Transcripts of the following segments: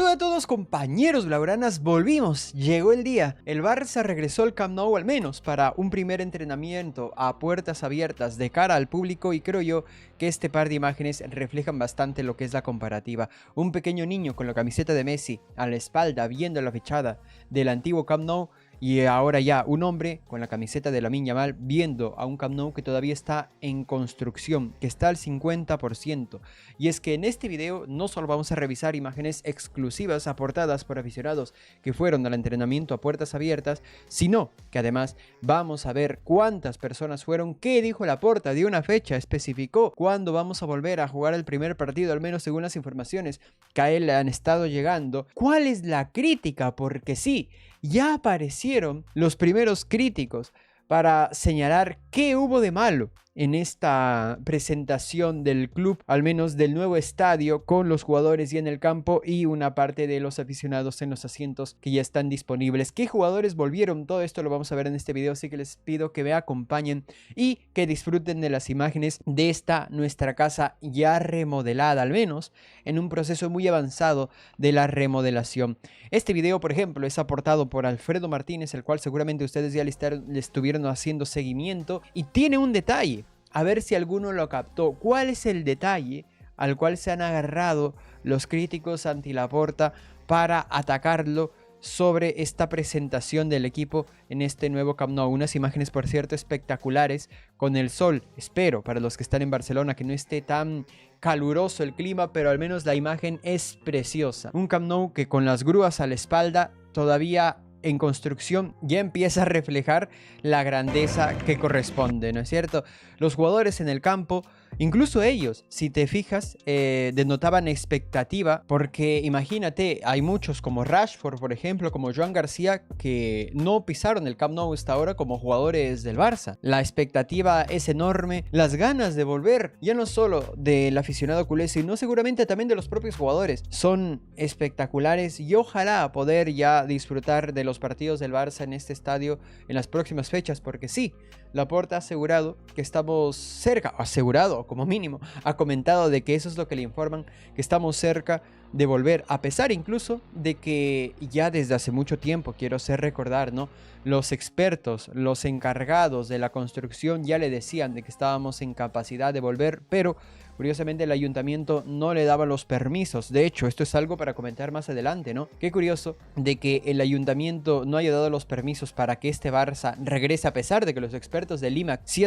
Hola a todos compañeros blaugranas, volvimos, llegó el día. El Barça regresó al Camp Nou al menos para un primer entrenamiento a puertas abiertas de cara al público y creo yo que este par de imágenes reflejan bastante lo que es la comparativa. Un pequeño niño con la camiseta de Messi a la espalda viendo la fachada del antiguo Camp Nou y ahora ya un hombre con la camiseta de Lamine Yamal viendo a un Camp Nou que todavía está en construcción, que está al 50%. Y es que en este video no solo vamos a revisar imágenes exclusivas aportadas por aficionados que fueron al entrenamiento a puertas abiertas, sino que además vamos a ver cuántas personas fueron, qué dijo Laporta, dio una fecha, especificó cuándo vamos a volver a jugar el primer partido, al menos según las informaciones que a él han estado llegando, cuál es la crítica, porque sí, ya aparecieron los primeros críticos para señalar qué hubo de malo en esta presentación del club, al menos del nuevo estadio, con los jugadores ya en el campo y una parte de los aficionados en los asientos que ya están disponibles. ¿Qué jugadores volvieron? Todo esto lo vamos a ver en este video, así que les pido que me acompañen y que disfruten de las imágenes de esta nuestra casa ya remodelada, al menos en un proceso muy avanzado de la remodelación. Este video, por ejemplo, es aportado por Alfredo Martínez, el cual seguramente ustedes ya le estuvieron haciendo seguimiento, y tiene un detalle. A ver si alguno lo captó. ¿Cuál es el detalle al cual se han agarrado los críticos anti Laporta para atacarlo sobre esta presentación del equipo en este nuevo Camp Nou? Unas imágenes, por cierto, espectaculares con el sol. Espero, para los que están en Barcelona, que no esté tan caluroso el clima, pero al menos la imagen es preciosa. Un Camp Nou que con las grúas a la espalda todavía en construcción ya empieza a reflejar la grandeza que corresponde, ¿no es cierto? Los jugadores en el campo, incluso ellos, si te fijas, denotaban expectativa, porque imagínate, hay muchos como Rashford, por ejemplo, como Joan García, que no pisaron el Camp Nou hasta ahora como jugadores del Barça. La expectativa es enorme, las ganas de volver, ya no solo del aficionado culé, sino seguramente también de los propios jugadores, son espectaculares y ojalá poder ya disfrutar de los partidos del Barça en este estadio en las próximas fechas, porque sí, Laporta ha asegurado que estamos cerca, asegurado como mínimo, ha comentado de que eso es lo que le informan, que estamos cerca de volver, a pesar incluso de que ya desde hace mucho tiempo, quiero hacer recordar, ¿no? Los expertos, los encargados de la construcción ya le decían de que estábamos en capacidad de volver, pero curiosamente el ayuntamiento no le daba los permisos. De hecho, esto es algo para comentar más adelante, ¿no? Qué curioso de que el ayuntamiento no haya dado los permisos para que este Barça regrese, a pesar de que los expertos de Lima sí le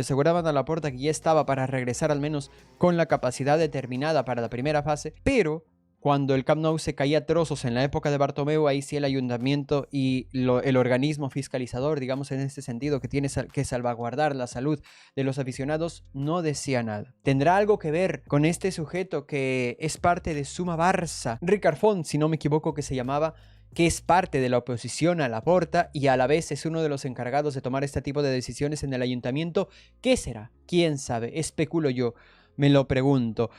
aseguraban a Laporta que ya estaba para regresar al menos con la capacidad determinada para la primera fase, pero cuando el Camp Nou se caía a trozos en la época de Bartomeu, ahí sí el ayuntamiento y el organismo fiscalizador, digamos en este sentido, que tiene que salvaguardar la salud de los aficionados, no decía nada. ¿Tendrá algo que ver con este sujeto que es parte de Suma Barça? Ricard Font, si no me equivoco que se llamaba, que es parte de la oposición a Laporta y a la vez es uno de los encargados de tomar este tipo de decisiones en el ayuntamiento. ¿Qué será? ¿Quién sabe? Especulo yo, me lo pregunto.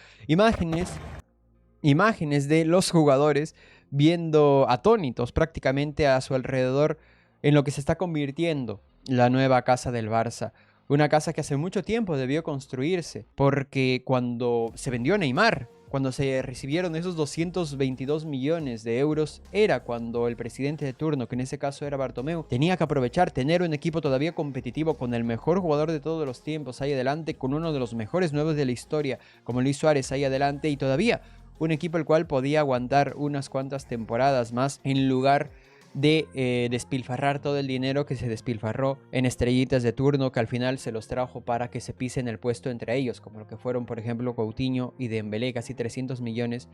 Imágenes de los jugadores viendo atónitos prácticamente a su alrededor en lo que se está convirtiendo la nueva casa del Barça. Una casa que hace mucho tiempo debió construirse, porque cuando se vendió Neymar, cuando se recibieron esos 222 millones de euros, era cuando el presidente de turno, que en ese caso era Bartomeu, tenía que aprovechar, tener un equipo todavía competitivo con el mejor jugador de todos los tiempos ahí adelante, con uno de los mejores nuevos de la historia, como Luis Suárez ahí adelante, y todavía un equipo el cual podía aguantar unas cuantas temporadas más en lugar de despilfarrar todo el dinero que se despilfarró en estrellitas de turno que al final se los trajo para que se pisen el puesto entre ellos, como lo que fueron por ejemplo Coutinho y Dembélé, casi 300 millones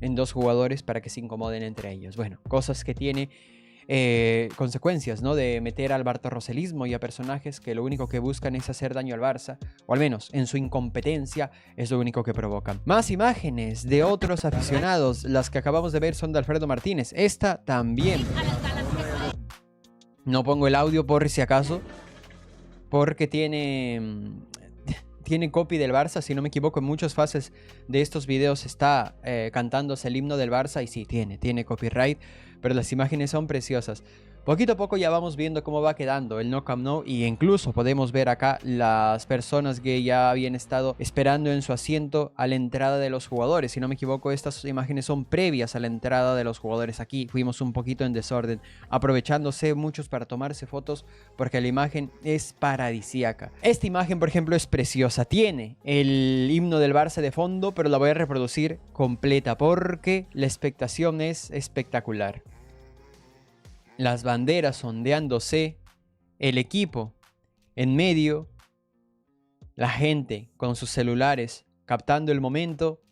en dos jugadores para que se incomoden entre ellos. Bueno, cosas que tiene consecuencias, ¿no? De meter al bartorroselismo y a personajes que lo único que buscan es hacer daño al Barça, o al menos en su incompetencia es lo único que provocan. Más imágenes de otros aficionados, las que acabamos de ver son de Alfredo Martínez, esta también. No pongo el audio por si acaso, porque tiene copy del Barça, si no me equivoco, en muchas fases de estos videos está cantándose el himno del Barça y sí, tiene copyright, pero las imágenes son preciosas. Poquito a poco ya vamos viendo cómo va quedando el No Camp Nou, y incluso podemos ver acá las personas que ya habían estado esperando en su asiento a la entrada de los jugadores. Si no me equivoco, estas imágenes son previas a la entrada de los jugadores. Aquí fuimos un poquito en desorden, aprovechándose muchos para tomarse fotos porque la imagen es paradisíaca. Esta imagen, por ejemplo, es preciosa. Tiene el himno del Barça de fondo, pero la voy a reproducir completa porque la expectación es espectacular. Las banderas ondeándose, el equipo en medio, la gente con sus celulares captando el momento.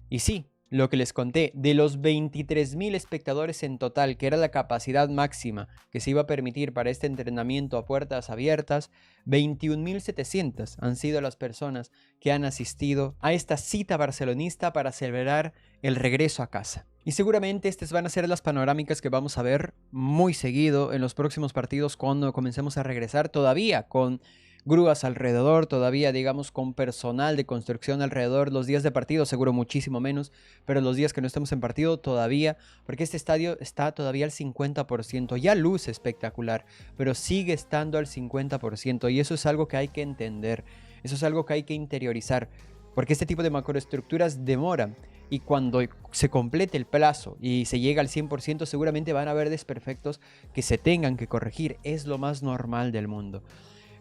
Y sí, lo que les conté, de los 23.000 espectadores en total, que era la capacidad máxima que se iba a permitir para este entrenamiento a puertas abiertas, 21.700 han sido las personas que han asistido a esta cita barcelonista para celebrar el regreso a casa. Y seguramente estas van a ser las panorámicas que vamos a ver muy seguido en los próximos partidos cuando comencemos a regresar, todavía con grúas alrededor, todavía digamos con personal de construcción alrededor. Los días de partido seguro muchísimo menos, pero los días que no estemos en partido todavía, porque este estadio está todavía al 50%, ya luce espectacular, pero sigue estando al 50%, y eso es algo que hay que entender, eso es algo que hay que interiorizar, porque este tipo de macroestructuras demoran. Y cuando se complete el plazo y se llega al 100%, seguramente van a haber desperfectos que se tengan que corregir. Es lo más normal del mundo.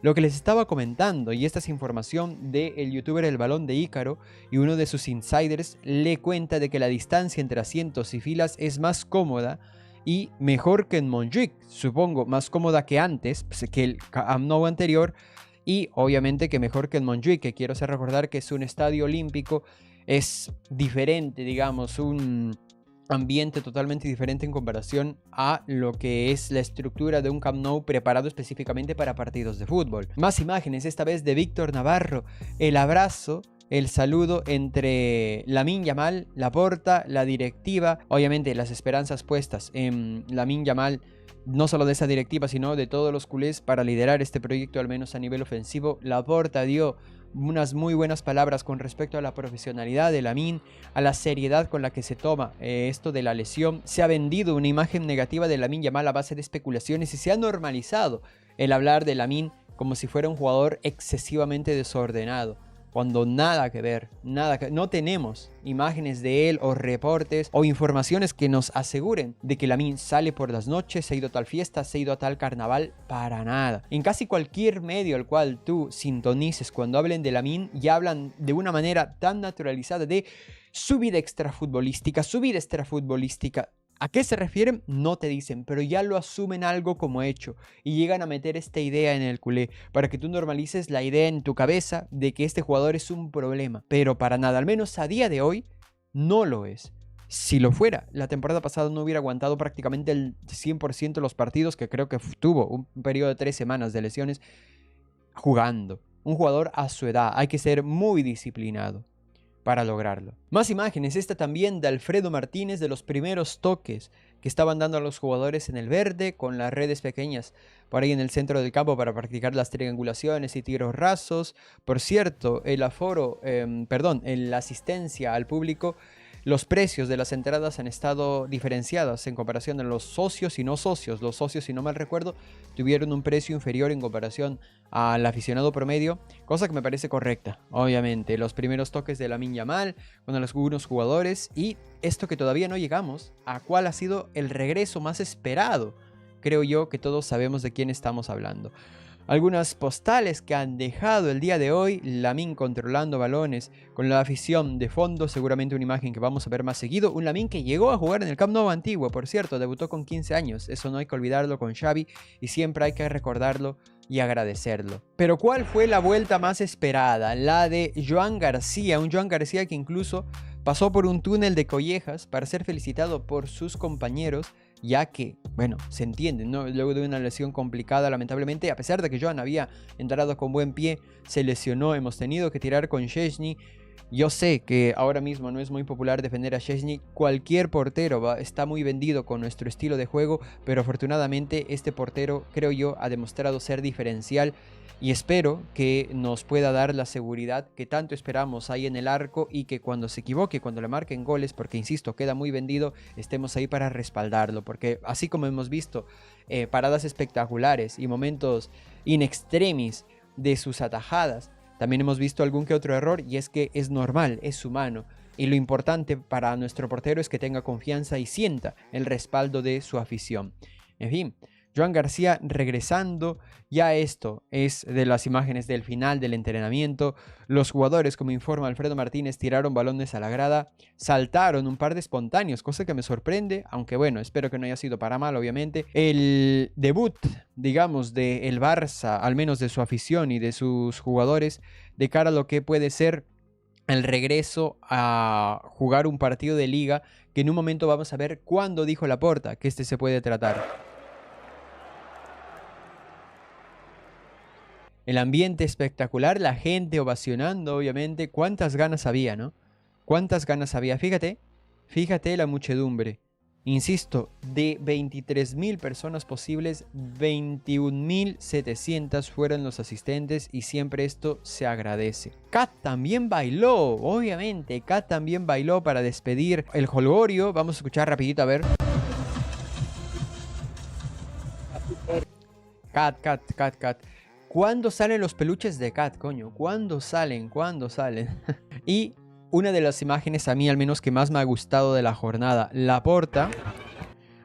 Lo que les estaba comentando, y esta es información del youtuber El Balón de Ícaro, y uno de sus insiders le cuenta de que la distancia entre asientos y filas es más cómoda y mejor que en Montjuic, supongo, más cómoda que antes, que el Camp Nou anterior, y obviamente que mejor que en Montjuic, que quiero hacer recordar que es un estadio olímpico. Es diferente, digamos, un ambiente totalmente diferente en comparación a lo que es la estructura de un Camp Nou preparado específicamente para partidos de fútbol. Más imágenes, esta vez de Víctor Navarro, el abrazo, el saludo entre Lamine Yamal, Laporta, la directiva, obviamente las esperanzas puestas en Lamine Yamal, no solo de esa directiva, sino de todos los culés para liderar este proyecto, al menos a nivel ofensivo. Laporta dio unas muy buenas palabras con respecto a la profesionalidad de Lamine, a la seriedad con la que se toma esto de la lesión. Se ha vendido una imagen negativa de Lamine Yamal a base de especulaciones y se ha normalizado el hablar de Lamine como si fuera un jugador excesivamente desordenado, cuando nada que ver, no tenemos imágenes de él o reportes o informaciones que nos aseguren de que Lamine sale por las noches, se ha ido a tal fiesta, se ha ido a tal carnaval, para nada. En casi cualquier medio al cual tú sintonices cuando hablen de Lamine, ya hablan de una manera tan naturalizada de su vida extrafutbolística, su vida extrafutbolística. ¿A qué se refieren? No te dicen, pero ya lo asumen algo como hecho y llegan a meter esta idea en el culé para que tú normalices la idea en tu cabeza de que este jugador es un problema, pero para nada, al menos a día de hoy, no lo es. Si lo fuera, la temporada pasada no hubiera aguantado prácticamente el 100% de los partidos, que creo que tuvo un periodo de 3 semanas de lesiones jugando. Un jugador a su edad, hay que ser muy disciplinado para lograrlo. Más imágenes, esta también de Alfredo Martínez, de los primeros toques que estaban dando a los jugadores en el verde, con las redes pequeñas por ahí en el centro del campo para practicar las triangulaciones y tiros rasos. Por cierto, el aforo, la asistencia al público, los precios de las entradas han estado diferenciadas en comparación a los socios y no socios. Los socios, si no mal recuerdo, tuvieron un precio inferior en comparación al aficionado promedio, cosa que me parece correcta. Obviamente, los primeros toques de Lamine Yamal con algunos jugadores, y esto que todavía no llegamos a cuál ha sido el regreso más esperado. Creo yo que todos sabemos de quién estamos hablando. Algunas postales que han dejado el día de hoy, Lamine controlando balones con la afición de fondo, seguramente una imagen que vamos a ver más seguido. Un Lamine que llegó a jugar en el Camp Nou antiguo, por cierto, debutó con 15 años, eso no hay que olvidarlo con Xavi y siempre hay que recordarlo y agradecerlo. Pero ¿cuál fue la vuelta más esperada? La de Joan García, un Joan García que incluso pasó por un túnel de collejas para ser felicitado por sus compañeros, ya que, bueno, se entiende, ¿no? Luego de una lesión complicada, lamentablemente, a pesar de que Joan había entrado con buen pie, se lesionó, hemos tenido que tirar con Szczęsny. Yo sé que ahora mismo no es muy popular defender a Szczęsny. Cualquier portero está muy vendido con nuestro estilo de juego, pero afortunadamente este portero, creo yo, ha demostrado ser diferencial y espero que nos pueda dar la seguridad que tanto esperamos ahí en el arco y que cuando se equivoque, cuando le marquen goles, porque insisto, queda muy vendido, estemos ahí para respaldarlo, porque así como hemos visto paradas espectaculares y momentos in extremis de sus atajadas, también hemos visto algún que otro error y es que es normal, es humano. Y lo importante para nuestro portero es que tenga confianza y sienta el respaldo de su afición. En fin, Joan García regresando. Ya esto es de las imágenes del final del entrenamiento. Los jugadores, como informa Alfredo Martínez, tiraron balones a la grada, saltaron un par de espontáneos, cosa que me sorprende, aunque bueno, espero que no haya sido para mal, obviamente. El debut, digamos, del Barça, al menos de su afición y de sus jugadores, de cara a lo que puede ser el regreso a jugar un partido de liga, que en un momento vamos a ver cuándo dijo Laporta que este se puede tratar. El ambiente espectacular, la gente ovacionando, obviamente. Cuántas ganas había, ¿no? Cuántas ganas había. Fíjate la muchedumbre. Insisto, de 23.000 personas posibles, 21.700 fueron los asistentes y siempre esto se agradece. Kat también bailó, obviamente. Kat también bailó para despedir el jolgorio. Vamos a escuchar rapidito, a ver. Kat. ¿Cuándo salen los peluches de Kat, coño? ¿Cuándo salen? Y una de las imágenes a mí al menos que más me ha gustado de la jornada. Laporta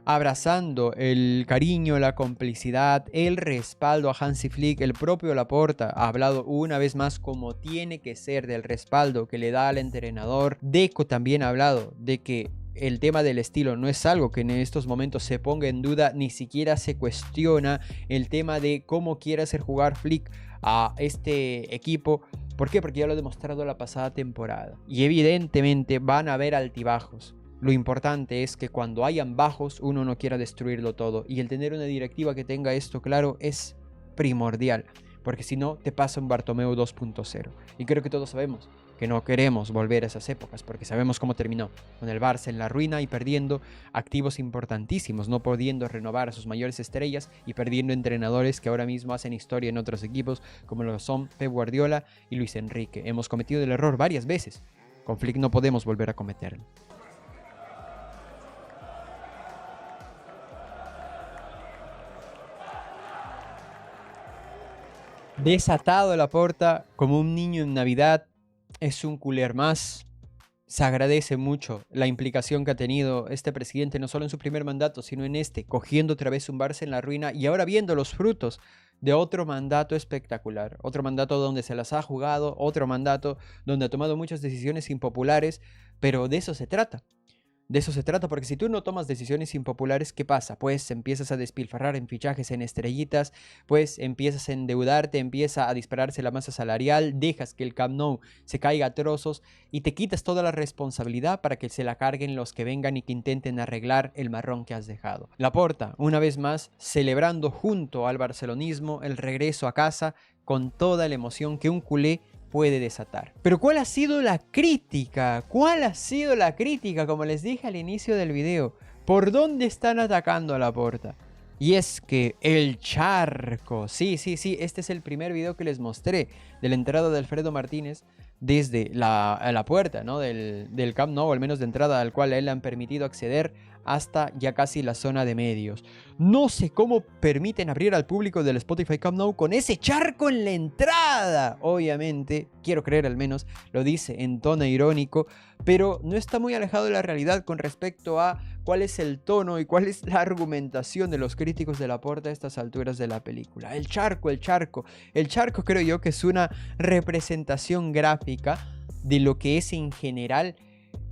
abrazando el cariño, la complicidad, el respaldo a Hansi Flick. El propio Laporta ha hablado una vez más como tiene que ser del respaldo que le da al entrenador. Deco también ha hablado de que el tema del estilo no es algo que en estos momentos se ponga en duda, ni siquiera se cuestiona el tema de cómo quiere hacer jugar Flick a este equipo. ¿Por qué? Porque ya lo ha demostrado la pasada temporada. Y evidentemente van a haber altibajos. Lo importante es que cuando hayan bajos uno no quiera destruirlo todo. Y el tener una directiva que tenga esto claro es primordial. Porque si no te pasa un Bartomeu 2.0. Y creo que todos sabemos que no queremos volver a esas épocas, porque sabemos cómo terminó, con el Barça en la ruina y perdiendo activos importantísimos, no pudiendo renovar a sus mayores estrellas y perdiendo entrenadores que ahora mismo hacen historia en otros equipos, como lo son Pep Guardiola y Luis Enrique. Hemos cometido el error varias veces, con Flick no podemos volver a cometerlo. Desatado Laporta como un niño en Navidad. Es un culer más. Se agradece mucho la implicación que ha tenido este presidente, no solo en su primer mandato, sino en este, cogiendo otra vez un Barça en la ruina y ahora viendo los frutos de otro mandato espectacular. Otro mandato donde se las ha jugado, otro mandato donde ha tomado muchas decisiones impopulares, pero de eso se trata. De eso se trata, porque si tú no tomas decisiones impopulares, ¿qué pasa? Pues empiezas a despilfarrar en fichajes, en estrellitas, pues empiezas a endeudarte, empieza a dispararse la masa salarial, dejas que el Camp Nou se caiga a trozos y te quitas toda la responsabilidad para que se la carguen los que vengan y que intenten arreglar el marrón que has dejado. Laporta, una vez más, celebrando junto al barcelonismo el regreso a casa con toda la emoción que un culé puede desatar. Pero ¿cuál ha sido la crítica? ¿Cuál ha sido la crítica? Como les dije al inicio del video, ¿por dónde están atacando a Laporta? Y es que el charco, sí, este es el primer video que les mostré de la entrada de Alfredo Martínez desde la puerta, ¿no? del Camp Nou, al menos de entrada al cual a él le han permitido acceder hasta ya casi la zona de medios. No sé cómo permiten abrir al público del Spotify Camp Nou con ese charco en la entrada. Obviamente, quiero creer al menos, lo dice en tono irónico, pero no está muy alejado de la realidad con respecto a cuál es el tono y cuál es la argumentación de los críticos de Laporta a estas alturas de la película. El charco creo yo que es una representación gráfica de lo que es en general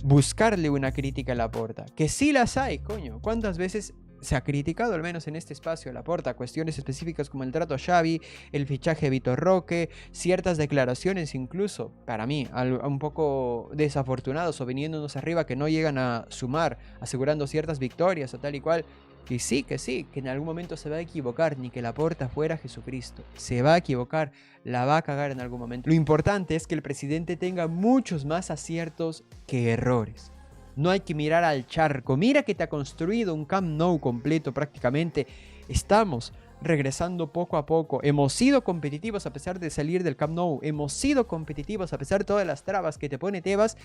buscarle una crítica a Laporta, que sí las hay, coño. ¿Cuántas veces se ha criticado, al menos en este espacio, a Laporta, cuestiones específicas como el trato a Xavi, el fichaje de Vitor Roque, ciertas declaraciones incluso, para mí, un poco desafortunados o viniéndonos arriba que no llegan a sumar, asegurando ciertas victorias o tal y cual? Que sí, que en algún momento se va a equivocar, ni que Laporta fuera Jesucristo. Se va a equivocar, la va a cagar en algún momento. Lo importante es que el presidente tenga muchos más aciertos que errores. No hay que mirar al charco. Mira que te ha construido un Camp Nou completo prácticamente. Estamos regresando poco a poco. Hemos sido competitivos a pesar de salir del Camp Nou. Hemos sido competitivos a pesar de todas las trabas que te pone Tebas.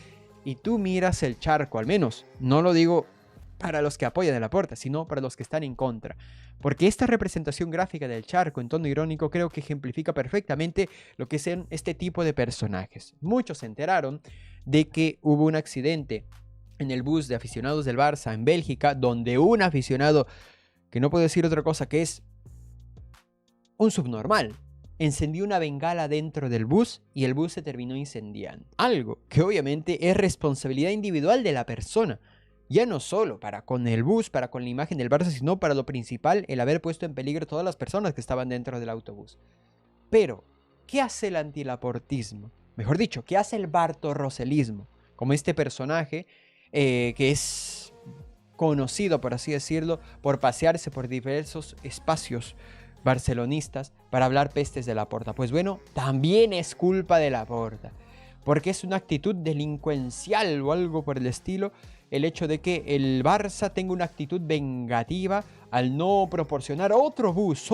Y tú miras el charco, al menos. No lo digo para los que apoyan a Laporta, sino para los que están en contra. Porque esta representación gráfica del charco en tono irónico creo que ejemplifica perfectamente lo que son este tipo de personajes. Muchos se enteraron de que hubo un accidente en el bus de aficionados del Barça en Bélgica, donde un aficionado, que no puedo decir otra cosa que es un subnormal, encendió una bengala dentro del bus y el bus se terminó incendiando. Algo que obviamente es responsabilidad individual de la persona. Ya no solo para con el bus, para con la imagen del Barça, sino para lo principal, el haber puesto en peligro a todas las personas que estaban dentro del autobús. Pero, ¿qué hace el antilaportismo? Mejor dicho, ¿qué hace el bartorroselismo? Como este personaje que es conocido, por así decirlo, por pasearse por diversos espacios barcelonistas para hablar pestes de Laporta. Pues bueno, también es culpa de Laporta, porque es una actitud delincuencial o algo por el estilo, el hecho de que el Barça tenga una actitud vengativa al no proporcionar otro bus.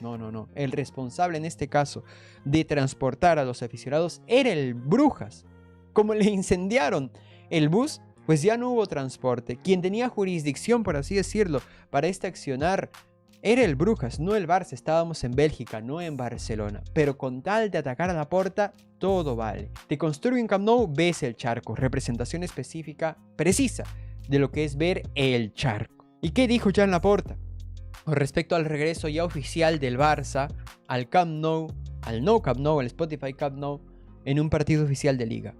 No. El responsable en este caso de transportar a los aficionados era el Brujas. Como le incendiaron el bus, pues ya no hubo transporte. Quien tenía jurisdicción, por así decirlo, para este accionar era el Brujas, no el Barça. Estábamos en Bélgica, no en Barcelona. Pero con tal de atacar a Laporta, todo vale. Te construye un Camp Nou, ves el charco. Representación específica, precisa, de lo que es ver el charco. ¿Y qué dijo Joan Laporta? Con respecto al regreso ya oficial del Barça al Camp Nou, al No Camp Nou, al Spotify Camp Nou, en un partido oficial de Liga.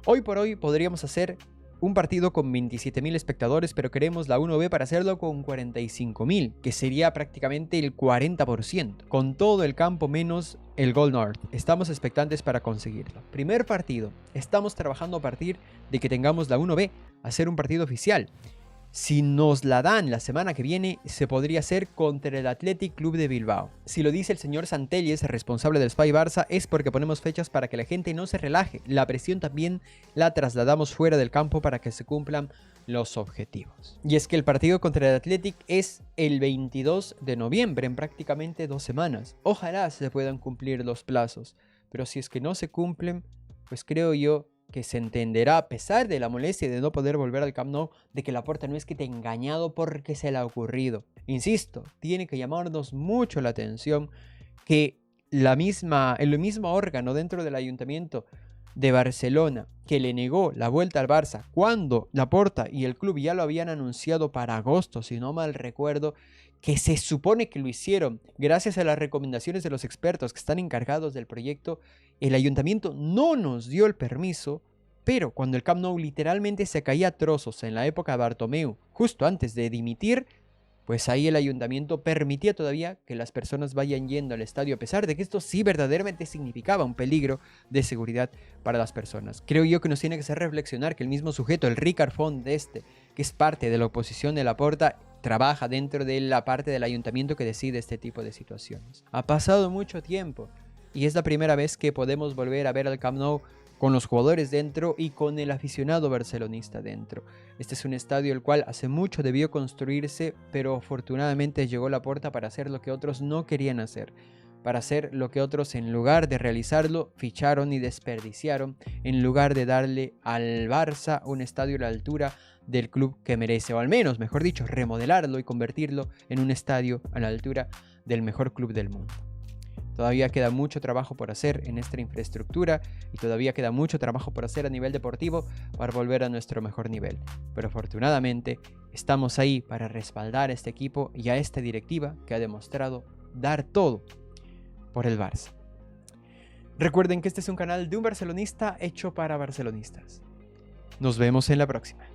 Hoy por hoy podríamos hacer un partido con 27.000 espectadores, pero queremos la 1B para hacerlo con 45.000, que sería prácticamente el 40%, con todo el campo menos el Gold North. Estamos expectantes para conseguirlo. Primer partido, estamos trabajando a partir de que tengamos la 1B, hacer un partido oficial. Si nos la dan la semana que viene, se podría hacer contra el Athletic Club de Bilbao. Si lo dice el señor Santelles, responsable del Spy Barça, es porque ponemos fechas para que la gente no se relaje. La presión también la trasladamos fuera del campo para que se cumplan los objetivos. Y es que el partido contra el Athletic es el 22 de noviembre, en prácticamente 2 semanas. Ojalá se puedan cumplir los plazos, pero si es que no se cumplen, pues creo yo que se entenderá, a pesar de la molestia de no poder volver al Camp Nou, de que Laporta no es que te ha engañado porque se le ha ocurrido. Insisto, tiene que llamarnos mucho la atención que el mismo órgano dentro del Ayuntamiento de Barcelona que le negó la vuelta al Barça cuando Laporta y el club ya lo habían anunciado para agosto, si no mal recuerdo, que se supone que lo hicieron gracias a las recomendaciones de los expertos que están encargados del proyecto. El ayuntamiento no nos dio el permiso, pero cuando el Camp Nou literalmente se caía a trozos en la época de Bartomeu, justo antes de dimitir, pues ahí el ayuntamiento permitía todavía que las personas vayan yendo al estadio, a pesar de que esto sí verdaderamente significaba un peligro de seguridad para las personas. Creo yo que nos tiene que hacer reflexionar que el mismo sujeto, el Ricard Font que es parte de la oposición de Laporta, trabaja dentro de la parte del ayuntamiento que decide este tipo de situaciones. Ha pasado mucho tiempo y es la primera vez que podemos volver a ver al Camp Nou con los jugadores dentro y con el aficionado barcelonista dentro. Este es un estadio el cual hace mucho debió construirse, pero afortunadamente llegó Laporta para hacer lo que otros no querían hacer. Para hacer lo que otros, en lugar de realizarlo, ficharon y desperdiciaron, en lugar de darle al Barça un estadio a la altura del club que merece, o al menos, mejor dicho, remodelarlo y convertirlo en un estadio a la altura del mejor club del mundo. Todavía queda mucho trabajo por hacer en esta infraestructura y todavía queda mucho trabajo por hacer a nivel deportivo para volver a nuestro mejor nivel. Pero afortunadamente estamos ahí para respaldar a este equipo y a esta directiva que ha demostrado dar todo por el Barça. Recuerden que este es un canal de un barcelonista hecho para barcelonistas. Nos vemos en la próxima.